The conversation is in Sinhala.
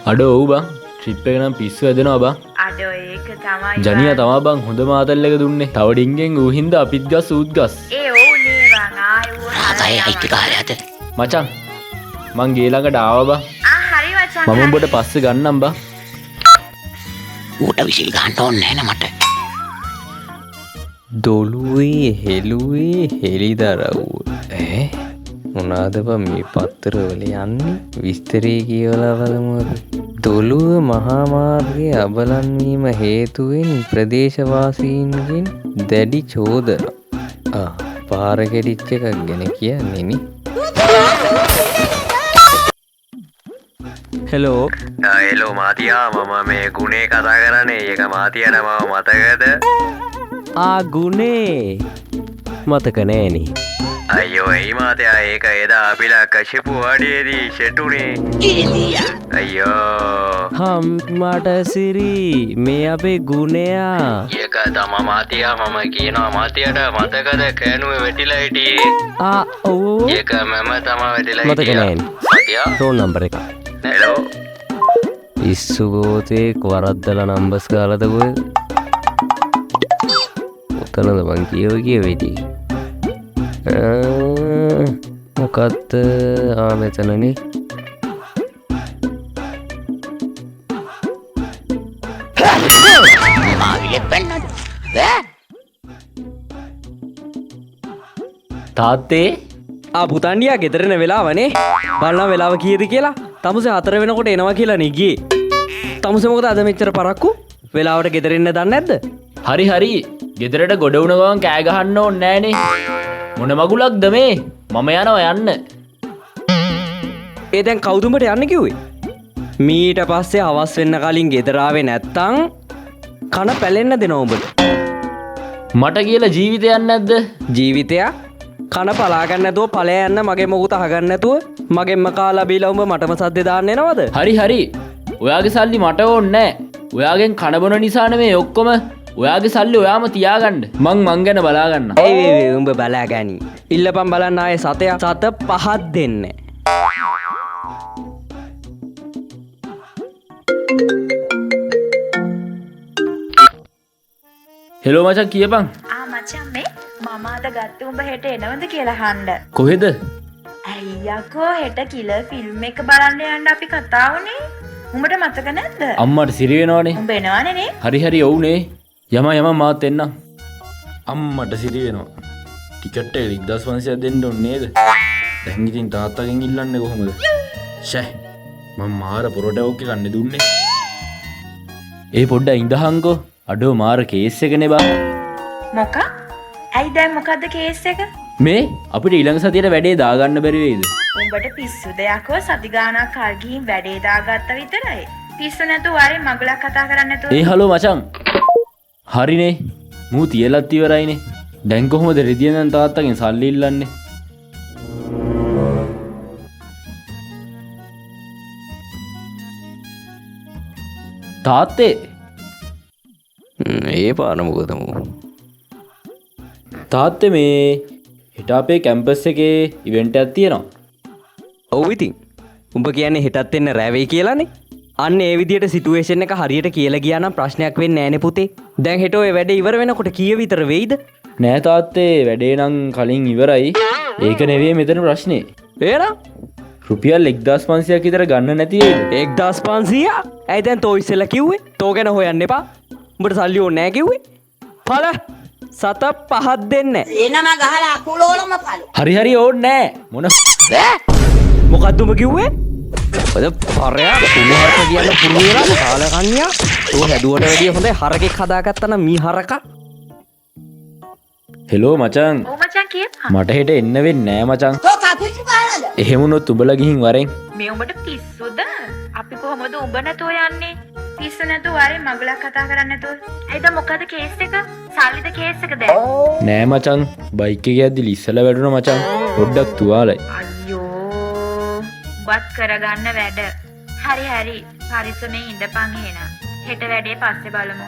අඩෝ ඔව් බං ට්‍රිප් එක නම් පිස්සු හැදෙනවා බං. අඩෝ ඒක තමයි. ජනියා තමයි බං හොඳම ආතල් එක දුන්නේ. තව ඩිංගෙන් ඌ හින්දා අපිත් ගස් ඌත් ගස්. ඒ ඕනේ බං ආයෝ. ආතයි අයිති කාලයද? මචං මං ගේ ළඟට ආවා බං. හරි මචං. මම උඹට පස්සේ ගන්නම් බං. ඌට විසිල් ගන්න ඕනේ නැහැ මට. දොළුවේ හෙළුවේ හෙළිදරව් මොනාද බං මේ පත්තරවල යන්නේ විස්තරේ කියවලා බලමුද. දොළුව මහා මාර්ගයේ අබලන් වීම හේතුවෙන් ප්‍රදේශවාසීන්ගෙන් දැඩි චෝදනා. පාර කැඩිච්ච එකක් ගැන කියන්නේ නේ. හෙලෝ හෙලෝ මාතියා මම මේ ගුණේ කතා කරන්නේ. ඒක මාතියට මම මතකද? ගුණේ මතක නෑනේ. අයියෝ එයි මාතයා ඒක එදා අපිලා කශපු වඩේදී ෂෙටුනේ. අයියෝ මට සිරි මේ අපේ ගුණයා. ඒක තමා මාතියා මම කියනවා මාතියට මතකද කෑනුවේ වැටිලා හිටියේ? ඔව් ඒක මම තමා වැටිලා මතක හිටියා. නෑනේ. මාතියා රෝල් නම්බර එක. හෙලෝ ඉස්සු ගෝතෙක් වරද්දලා නම්බස් ගාලද කොහෙද? ඔතනද මං කියවෙටි. මොකක්ද මෙතනනේ. තාත්තේ පුතන්ඩියා ගෙදරන වෙලාවනේ බලන්න වෙලාව කියද කියලා. තමුසේ 4 වෙනකොට එනවා කියලා නෙගියේ. තමුසේ මොකද අද මෙච්චර පරක්කු වෙලාවට ගෙදරෙන්න දන්නේ නැද්ද? හරි හරි ගෙදරට ගොඩ වුණ ගමන් කෑ ගහන්න ඕනේ නෑනේ. මොන මගුලක්ද මේ? මම යනවා යන්න. ඒ දැන් කවුද උඹට යන්න කිව්වේ? මීට පස්සේ හවස් වෙන්න කලින් ගෙදර ආවේ නැත්තම් කන පැලෙන්න දෙනවා උඹට. මට කියලා ජීවිතයක් නැද්ද? ජීවිතයක් කන පලා ගන්න නැතුව ඵලය යන්න මගේ මොකුත අහගන්න නැතුව මගෙන්ම කාලා බීලා උඹ මටම සද්දේ දාන්න එනවද? හරි හරි ඔයාගේ සල්ලි මට ඕනේ නෑ. ඔයාගෙන් කන බොන නිසා නෙමෙයි ඔක්කොම. ඔයාගේ සල්ලි ඔයාම තියාගන්න. මං ගැන බලාගන්න. ඒ උඹ බලාගනි. ඉල්ලපන් බලන්න ආයේ සතයක් සත 5ක් දෙන්න. හෙලෝ මචං කියපන්. මචං මේ මම අද ගත්ත උඹ හෙට එනවද කියලා අහන්න. කොහෙද? අයියකෝ හෙට කිලර් ෆිල්ම් එක බලන්න යන්න අපි කතා වුණේ. උඹට මතක නැද්ද? අම්මට සිරි වෙනවනේ. උඹ එනවනේ නේ? හරි හරි ඔව්නේ. යම මාත් එන්නම්. අම්මට සිරි වෙනවා. ටිකට් එක 1500ක් දෙන්න ඕනේ නේද? දැන් ඉතින් තාත්තගෙන් ඉල්ලන්නේ කොහොමද? ෂෑ. මම මාර පොරොටවෝක් එකක් නේ දුන්නේ. ඒ පොඩ්ඩක් ඉඳහන්කෝ. අඩෝ මාර කේස් එකනේ බා. මොකක්? ඇයි දැන් මොකද්ද කේස් එක? මේ අපිට ඊළඟ සතියේ වැඩේ දාගන්න බැරි වෙයිද? උඹට පිස්සු දෙයක්ව සති ගානක් කල් ගිහින් වැඩේ දාගත්ත විතරයි. පිස්සු නැතුව වරේ මගුලක් කතා කරන්න නැතුව. ඒ හලෝ මචං. හරිනේ. මූ තියලත් ඉවරයිනේ. දැන් කොහොමද රෙදියෙන් තාත්තගෙන් සල්ලි ඉල්ලන්නේ? තාත්තේ ඒ පාන මොකද මෝ? තාත්තේ මේ හෙට අපේ කැම්පස් එකේ ඉවෙන්ට් එකක් තියෙනවා. ඔව් ඉතින්. උඹ කියන්නේ හෙටත් එන්න රැවෙයි කියලානේ. අන්න ඒ විදියට සිටුේෂන් එක හරියට කියලා ගියා නම් ප්‍රශ්නයක් වෙන්නේ නෑනේ පුතේ. දැන් හෙට ඔය වැඩේ ඉවර වෙනකොට කීය විතර වෙයිද? නෑ තාත්තේ වැඩේ නම් කලින් ඉවරයි. ඒක නෙවෙයි මෙතන ප්‍රශ්නේ. එහෙනම් රුපියල් 1500ක් විතර ගන්න නැති වේද? 1500? ඇයි දැන් තෝ ඉස්සෙල්ලා කිව්වේ? තෝ ගැන හොයන්න එපා. උඹට සල්ලි ඕනේ නෑ කිව්වේ. පළ සත 5ක් දෙන්න. එනම ගහලා අකුලෝලම පළු. හරි හරි ඕනේ නෑ. මොන මොකද්ද උඹ කිව්වේ? ඔය පරයා පුණහරක කියන පුරු වෙලා කාලකන්‍යා. ඔය හැදුවට වැඩිය හොඳයි හරකෙක් හදාගත්තා නම් මී හරකා. හෙලෝ මචං. ඔව් මචං කියපන්. මට හෙට එන්න වෙන්නේ නෑ මචං. තෝ කපිච්ච පාරද? එහෙම වුණොත් උඹලා ගිහින් වරෙන්. මේ උඹට පිස්සුද? අපි කොහොමද උඹ නැතුව යන්නේ? පිස්සු නැතුව වරේ මගුලක් කතා කරන්න නැතුව. ඇයිද මොකද කේස් එක? සල්ලිද කේස් එක දැන්? නෑ මචං. බයික් එකේ යද්දි ඉස්සලා වැටුණා මචං. පොඩ්ඩක් තුවාලයි. අයියෝ. බත් කරගන්න වැඩ. හරි හරි. පරිස්සමෙන් ඉඳපන් එහෙනම්. හෙට වැඩේ පස්සේ බලමු.